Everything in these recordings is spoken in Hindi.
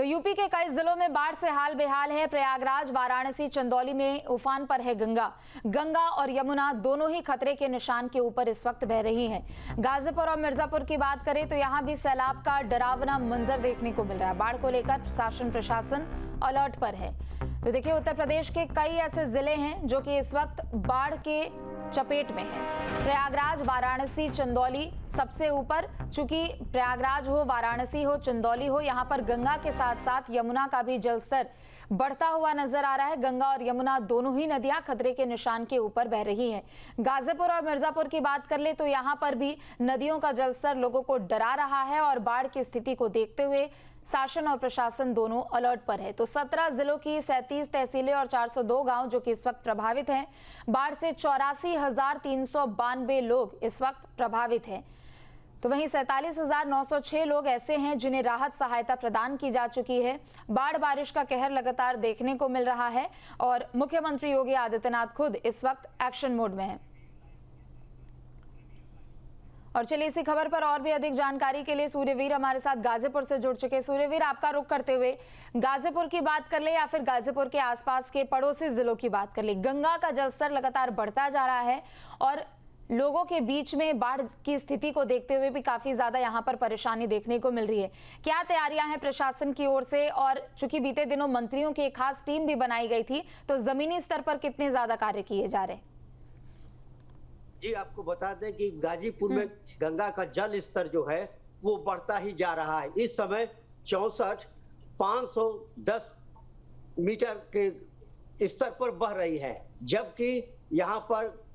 तो यूपी के कई जिलों में बाढ़ से हाल बेहाल है। प्रयागराज, वाराणसी, चंदौली में उफान पर है गंगा। गंगा और यमुना दोनों ही खतरे के निशान के ऊपर इस वक्त बह रही हैं। गाजीपुर और मिर्जापुर की बात करें तो यहां भी सैलाब का डरावना मंजर देखने को मिल रहा है। बाढ़ को लेकर शासन प्रशासन अलर्ट पर है। तो देखिए, उत्तर प्रदेश के कई ऐसे जिले हैं जो कि इस वक्त बाढ़ के चपेट में है। प्रयागराज, वाराणसी, चंदौली सबसे ऊपर। चूंकि प्रयागराज हो, वाराणसी हो, चंदौली हो, यहाँ पर गंगा के साथ साथ यमुना का भी जलस्तर बढ़ता हुआ नजर आ रहा है। गंगा और यमुना दोनों ही नदियां खतरे के निशान के ऊपर बह रही हैं। गाजीपुर और मिर्जापुर की बात कर ले तो यहाँ पर भी नदियों का जलस्तर लोगों को डरा रहा है और बाढ़ की स्थिति को देखते हुए शासन और प्रशासन दोनों अलर्ट पर है। तो 17 जिलों की 37 तहसीलें और 402 गांव जो कि इस वक्त प्रभावित हैं। बाढ़ से 84,392 लोग इस वक्त प्रभावित हैं। तो वहीं 47,906 लोग ऐसे हैं जिन्हें राहत सहायता प्रदान की जा चुकी है। बाढ़ बारिश का कहर लगातार देखने को मिल रहा है और मुख्यमंत्री योगी आदित्यनाथ खुद इस वक्त एक्शन मोड में है। और चलिए, इसी खबर पर और भी अधिक जानकारी के लिए सूर्यवीर हमारे साथ गाजीपुर से जुड़ चुके। सूर्यवीर, आपका रुख करते हुए गाजीपुर की बात कर ले या फिर गाजीपुर के आसपास के पड़ोसी जिलों की बात कर ले, गंगा का जलस्तर लगातार बढ़ता जा रहा है और लोगों के बीच में बाढ़ की स्थिति को देखते हुए भी काफी ज्यादा यहाँ पर परेशानी देखने को मिल रही है। क्या तैयारियां हैं प्रशासन की ओर से? और चूंकि बीते दिनों मंत्रियों की एक खास टीम भी बनाई गई थी, तो जमीनी स्तर पर कितने ज्यादा कार्य किए जा रहे हैं? जी, आपको बता दें कि गाजीपुर में गंगा का जल स्तर जो है वो बढ़ता ही जा रहा है। इस समय 64,510 मीटर के स्तर पर बह रही है, जबकि यहाँ पर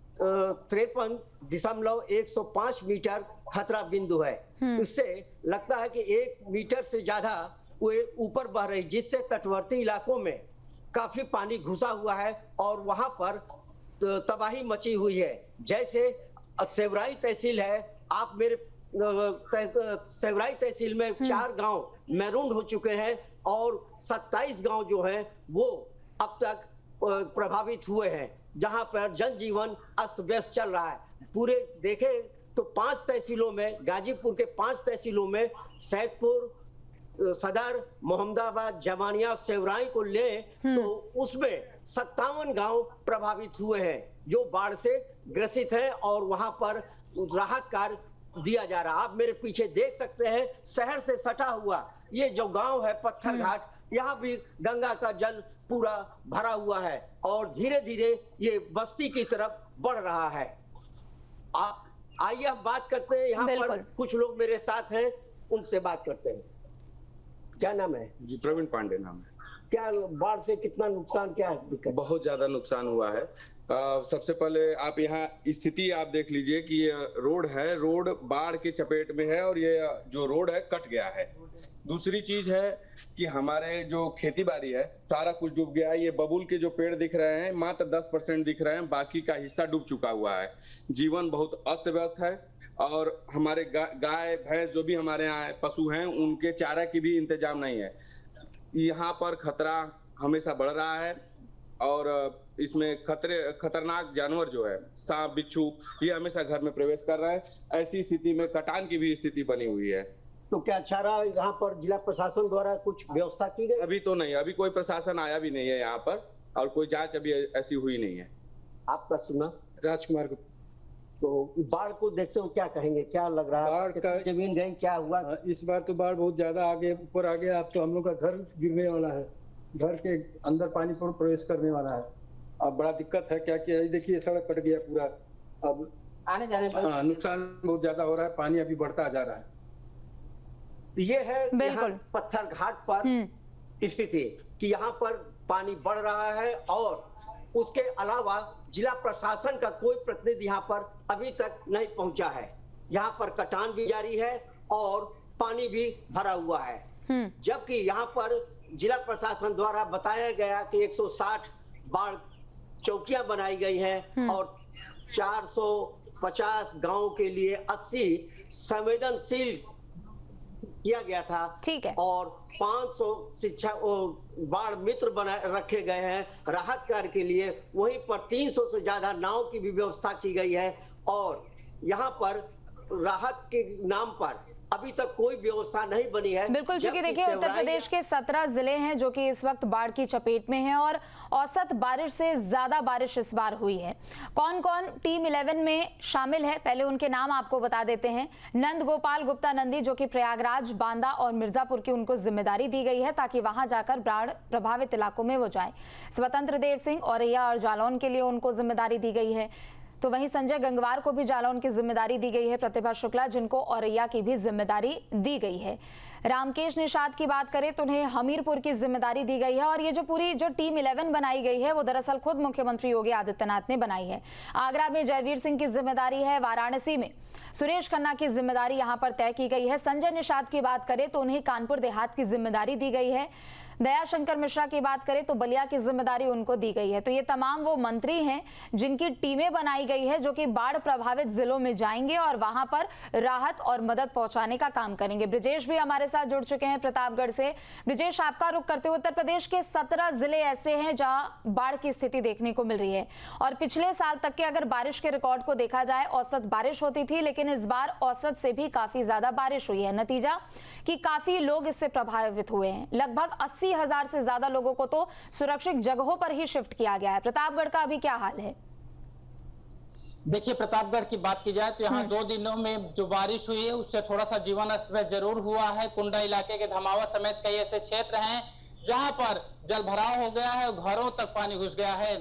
53.105 मीटर खतरा बिंदु है। इससे लगता है कि 1 मीटर से ज्यादा वो ऊपर बह रही, जिससे तटवर्ती इलाकों में काफी पानी घुसा हुआ है और वहां पर तबाही मची हुई है। जैसे सेवराई तहसील है, आप मेरे सेवराई तहसील में 4 गांव मैरून हो चुके हैं और 27 गांव जो हैं वो अब तक प्रभावित हुए हैं, जहां पर जनजीवन अस्त व्यस्त चल रहा है। पूरे देखें तो 5 तहसीलों में, गाजीपुर के 5 तहसीलों में सैदपुर, सदर, मोहम्मदाबाद, जमानिया, सेवराई को ले तो उसमें 57 गांव प्रभावित हुए हैं जो बाढ़ से ग्रसित हैं और वहां पर राहत कार्य दिया जा रहा है। आप मेरे पीछे देख सकते हैं, शहर से सटा हुआ ये जो गांव है पत्थर घाट, यहाँ भी गंगा का जल पूरा भरा हुआ है और धीरे धीरे ये बस्ती की तरफ बढ़ रहा है। आप आइए हम बात करते हैं, यहाँ पर कुछ लोग मेरे साथ हैं, उनसे बात करते हैं। क्या नाम है? जी, प्रवीण पांडे नाम है। क्या बाढ़ से कितना नुकसान, क्या है दिक्कत? बहुत ज्यादा नुकसान हुआ है। सबसे पहले आप यहाँ स्थिति आप देख लीजिए कि ये रोड है, रोड बाढ़ के चपेट में है और ये जो रोड है कट गया है। दूसरी चीज है कि हमारे जो खेती बाड़ी है सारा कुछ डूब गया है। ये बबूल के जो पेड़ दिख रहे हैं मात्र 10% दिख रहे हैं, बाकी का हिस्सा डूब चुका हुआ है। जीवन बहुत अस्त व्यस्त है और हमारे गाय भैंस जो भी हमारे यहाँ पशु हैं उनके चारा की भी इंतजाम नहीं है। यहाँ पर खतरा हमेशा बढ़ रहा है और इसमें खतरनाक जानवर जो है सांप, बिच्छू, ये हमेशा घर में प्रवेश कर रहा है। ऐसी स्थिति में कटान की भी स्थिति बनी हुई है। तो क्या चारा यहाँ पर जिला प्रशासन द्वारा कुछ व्यवस्था की गई? अभी तो नहीं, अभी कोई प्रशासन आया भी नहीं है यहाँ पर और कोई जांच अभी ऐसी हुई नहीं है। आपका सुना? राजकुमार को। तो बाढ़ को देखते हो, क्या कहेंगे, क्या लग रहा है? बाढ़ का जमीन गई, क्या हुआ? इस बार तो बाढ़ बहुत ज्यादा आगे ऊपर आ गया। अब तो हम लोग का घर गिरने वाला है, घर के अंदर पानी पर प्रवेश करने वाला है। अब बड़ा दिक्कत है। क्या किया, देखिए सड़क कट गया पूरा, अब आने जाने में नुकसान बहुत ज्यादा हो रहा है, पानी अभी बढ़ता जा रहा है। ये है यहाँ पत्थर घाट पर स्थिति कि यहाँ पर पानी बढ़ रहा है और उसके अलावा जिला प्रशासन का कोई प्रतिनिधि यहाँ पर अभी तक नहीं पहुंचा है। यहाँ पर कटान भी जारी है और पानी भी भरा हुआ है, जबकि यहाँ पर जिला प्रशासन द्वारा बताया गया कि 160 बाढ़ चौकियां बनाई गई हैं और 450 गांव के लिए 80 संवेदनशील किया गया था। ठीक है। और 500 शिक्षा बाढ़ मित्र बना रखे गए हैं राहत कार्य के लिए। वहीं पर 300 से ज्यादा नाव की भी व्यवस्था की गई है और यहाँ पर राहत के नाम पर अभी तक कोई व्यवस्था नहीं बनी है। बिल्कुल, चूंकि देखिए उत्तर प्रदेश के 17 जिले हैं जो कि इस वक्त बाढ़ की चपेट में हैं और औसत बारिश से ज्यादा बारिश इस बार हुई है। कौन कौन टीम 11 में शामिल है, पहले उनके नाम आपको बता देते हैं। नंद गोपाल गुप्ता नंदी, जो कि प्रयागराज, बांदा और मिर्जापुर की उनको जिम्मेदारी दी गई है ताकि वहां जाकर बाढ़ प्रभावित इलाकों में वो जाए। स्वतंत्र देव सिंह औरैया और जालौन के लिए उनको जिम्मेदारी दी गई है। तो वहीं संजय गंगवार को भी जालौन की जिम्मेदारी दी गई है। प्रतिभा शुक्ला, जिनको औरैया की भी जिम्मेदारी दी गई है। रामकेश निषाद की बात करें तो उन्हें हमीरपुर की जिम्मेदारी दी गई है। और ये जो पूरी टीम 11 बनाई गई है वो दरअसल खुद मुख्यमंत्री योगी आदित्यनाथ ने बनाई है। आगरा में जयवीर सिंह की जिम्मेदारी है। वाराणसी में सुरेश खन्ना की जिम्मेदारी यहां पर तय की गई है। संजय निषाद की बात करें तो उन्हें कानपुर देहात की जिम्मेदारी दी गई है। दयाशंकर मिश्रा की बात करें तो बलिया की जिम्मेदारी उनको दी गई है। तो ये तमाम वो मंत्री हैं जिनकी टीमें बनाई गई है जो कि बाढ़ प्रभावित जिलों में जाएंगे और वहां पर राहत और मदद पहुंचाने का काम करेंगे। ब्रिजेश भी हमारे साथ जुड़ चुके हैं प्रतापगढ़ से। ब्रिजेश, आपका रुख करते हुए, उत्तर प्रदेश के 17 जिले ऐसे हैं जहां बाढ़ की स्थिति देखने को मिल रही है और पिछले साल तक के अगर बारिश के रिकॉर्ड को देखा जाए औसत बारिश होती थी, लेकिन इस बार औसत से भी काफी ज्यादा बारिश हुई है। नतीजा कि काफी लोग इससे प्रभावित हुए हैं। लगभग 80,000 से ज्यादा लोगों को तो सुरक्षित जगहों पर ही शिफ्ट किया गया है। प्रतापगढ़ का अभी क्या हाल है? देखिए, प्रतापगढ़ की बात की जाए तो यहाँ 2 दिनों में जो बारिश हुई है उससे थोड़ा सा जीवन अस्त व्यस्त जरूर हुआ है। कुंडा इलाके के धमावा समेत कई ऐसे क्षेत्र हैं जहां पर जल भराव हो गया है और घरों तक पानी घुस गया है।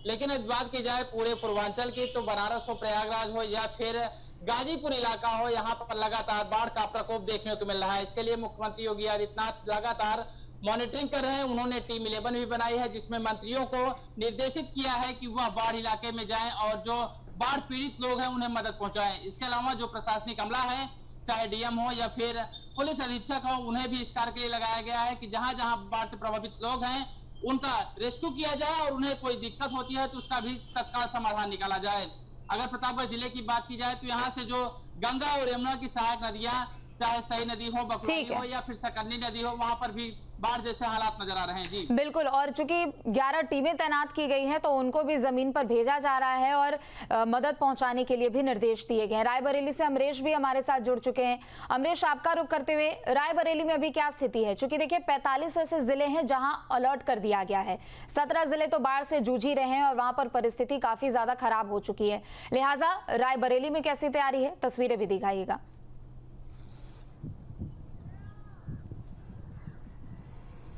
लेकिन इस बात की जाए पूरे पूर्वांचल की तो बनारस हो, प्रयागराज हो या फिर गाजीपुर इलाका हो, यहाँ पर लगातार बाढ़ का प्रकोप देखने को मिल रहा है। इसके लिए मुख्यमंत्री योगी आदित्यनाथ लगातार मॉनिटरिंग कर रहे हैं। उन्होंने टीम 11 भी बनाई है जिसमें मंत्रियों को निर्देशित किया है कि वह बाढ़ इलाके में जाएं और जो बाढ़ पीड़ित लोग हैं उन्हें मदद पहुंचाएं। इसके अलावा जो प्रशासनिक अमला है, चाहे डीएम हो या फिर पुलिस अधीक्षक हो, उन्हें भी इस कार्य के लिए लगाया गया है कि जहां जहां बाढ़ से प्रभावित लोग हैं उनका रेस्क्यू किया जाए और उन्हें कोई दिक्कत होती है तो उसका भी तत्काल समाधान निकाला जाए। अगर प्रतापगढ़ जिले की बात की जाए तो यहाँ से जो गंगा और यमुना की सहायक नदियां, चाहे सही नदी हो, बकवानी हो या फिर सकरनी नदी हो, वहां पर भी बाढ़ जैसे हालात नजर आ रहे हैं। जी बिल्कुल, और चूंकि 11 टीमें तैनात की गई हैं तो उनको भी जमीन पर भेजा जा रहा है और मदद पहुंचाने के लिए भी निर्देश दिए गए हैं। रायबरेली से अमरीश भी हमारे साथ जुड़ चुके हैं। अमरीश, आपका रुख करते हुए, रायबरेली में अभी क्या स्थिति है? चूंकि देखिए 45 ऐसे जिले हैं जहां अलर्ट कर दिया गया है। 17 जिले तो बाढ़ से जूझ ही रहे हैं और वहां पर परिस्थिति काफी ज्यादा खराब हो चुकी है। लिहाजा रायबरेली में कैसी तैयारी है, तस्वीरें भी दिखाइएगा।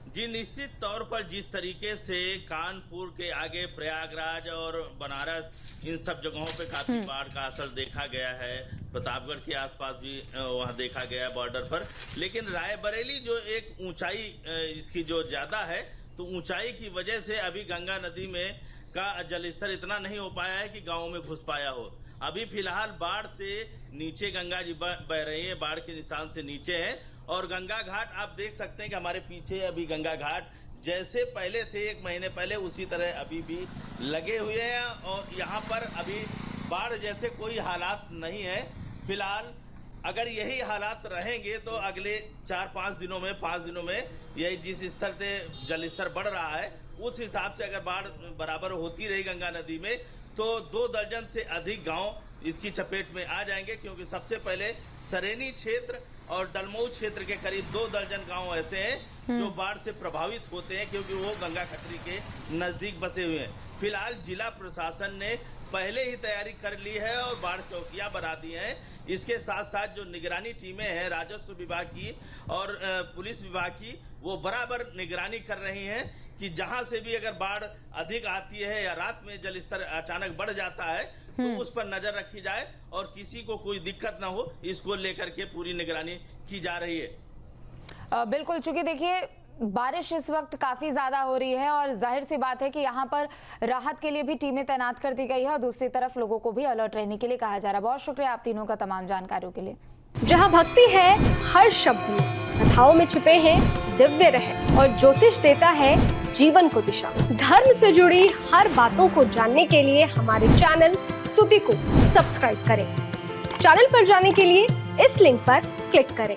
जी, निश्चित तौर पर जिस तरीके से कानपुर के आगे प्रयागराज और बनारस, इन सब जगहों पे काफी बाढ़ का असर देखा गया है। प्रतापगढ़ के आसपास भी वहां देखा गया है बॉर्डर पर। लेकिन रायबरेली जो एक ऊंचाई इसकी जो ज्यादा है, तो ऊंचाई की वजह से अभी गंगा नदी में का जलस्तर इतना नहीं हो पाया है कि गाँव में घुस पाया हो। अभी फिलहाल बाढ़ से नीचे गंगा जी बह रही है, बाढ़ के निशान से नीचे है। और गंगा घाट आप देख सकते हैं कि हमारे पीछे अभी गंगा घाट जैसे पहले थे 1 महीने पहले, उसी तरह अभी भी लगे हुए हैं और यहाँ पर अभी बाढ़ जैसे कोई हालात नहीं है। फिलहाल अगर यही हालात रहेंगे तो अगले 4-5 दिनों में, 5 दिनों में यही जिस स्तर से जलस्तर बढ़ रहा है उस हिसाब से अगर बाढ़ बराबर होती रही गंगा नदी में तो 2 दर्जन से अधिक गांव इसकी चपेट में आ जाएंगे। क्योंकि सबसे पहले सरेनी क्षेत्र और डलमऊ क्षेत्र के करीब 2 दर्जन गांव ऐसे हैं जो बाढ़ से प्रभावित होते हैं क्योंकि वो गंगा खतरी के नजदीक बसे हुए हैं। फिलहाल जिला प्रशासन ने पहले ही तैयारी कर ली है और बाढ़ चौकियां बना दी हैं। इसके साथ साथ जो निगरानी टीमें हैं राजस्व विभाग की और पुलिस विभाग की, वो बराबर निगरानी कर रही हैं कि जहां से भी अगर बाढ़ अधिक आती है या रात में जलस्तर अचानक बढ़ जाता है तो उस पर नजर रखी जाए और किसी को कोई दिक्कत ना हो, इसको लेकर के पूरी निगरानी की जा रही है। बिल्कुल, चूंकि देखिए बारिश इस वक्त काफी ज्यादा हो रही है और जाहिर सी बात है कि यहाँ पर राहत के लिए भी टीमें तैनात कर दी गई है और दूसरी तरफ लोगों को भी अलर्ट रहने के लिए कहा जा रहा है। बहुत शुक्रिया आप तीनों का तमाम जानकारियों के लिए। जहाँ भक्ति है हर शब्द में, कथाओं में छिपे हैं दिव्य रहस्य और ज्योतिष देता है जीवन को दिशा। धर्म से जुड़ी हर बातों को जानने के लिए हमारे चैनल स्तुति को सब्सक्राइब करें। चैनल पर जाने के लिए इस लिंक पर क्लिक करें।